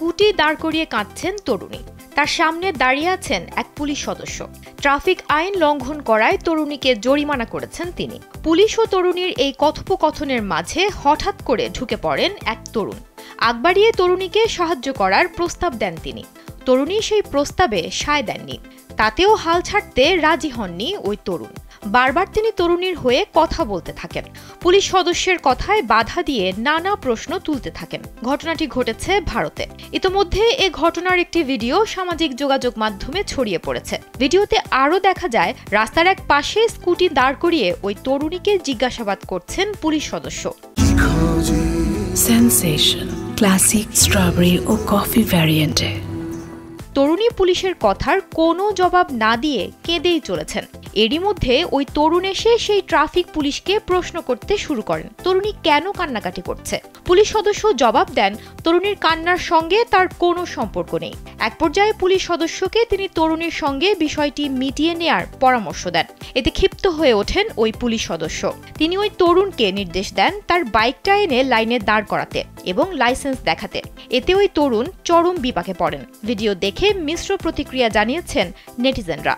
Scooty দাঁড় করিয়ে কাঁদছেন তরুণী। তার সামনে দাঁড়িয়ে আছেন এক পুলিশ সদস্য। ট্রাফিক আইন লঙ্ঘন করায় তরুণীকে জরিমানা করেছেন তিনি। পুলিশ ও তরুণীর এই কথোপকথনের মাঝে হঠাৎ করে ঢুকে পড়েন এক তরুণ। আগ বাড়িয়ে তরুণীকে সাহায্য করার প্রস্তাব দেন তিনি। তরুণী সেই প্রস্তাবে সায় দেননি। তাতেও হাল ছাড়তে রাজি হননি ওই তরুণ। বারবার তিনি তরুণীর হয়ে কথা বলতে থাকেন। পুলিশ সদস্যের কথায় বাধা দিয়ে নানা প্রশ্ন তুলতে থাকেন। ঘটনাটি ঘটেছে ভারতে। ইতোমধ্যে এ ঘটনার একটি ভিডিও সামাজিক যোগাযোগ মাধ্যমে ছড়িয়ে পড়েছে। ভিডিওতে আরও দেখা যায় রাস্তার এক পাশে স্কুটি দাঁড় করিয়ে ওই তরুণীকে জিজ্ঞাসাবাদ করছেন পুলিশ সদস্য। সেনসেশন ক্লাসিক স্ট্রবেরি ও কফি ভ্যারিয়েন্টে। তরুণী পুলিশের কথার কোনো জবাব না দিয়ে কেঁদেই চলেছেন। এরই মধ্যে ওই তরুণ এসে সেই ট্রাফিক পুলিশকে প্রশ্ন করতে শুরু করেন, তরুণী কেন কান্নাকাটি করছে। পুলিশ সদস্য জবাব দেন, তরুণীর কান্নার সঙ্গে তার কোনো সম্পর্ক নেই। এক পর্যায়ে পুলিশ সদস্যকে তিনি তরুণীর সঙ্গে বিষয়টি মিটিয়ে নেয়ার পরামর্শ দেন। এতে ক্ষিপ্ত হয়ে ওঠেন ওই পুলিশ সদস্য। তিনি ওই তরুণকে নির্দেশ দেন তার বাইকটা এনে লাইনে দাঁড় করাতে এবং লাইসেন্স দেখাতে। এতে ওই তরুণ চরম বিপাকে পড়েন। ভিডিও দেখে মিশ্র প্রতিক্রিয়া জানিয়েছেন নেটিজেনরা।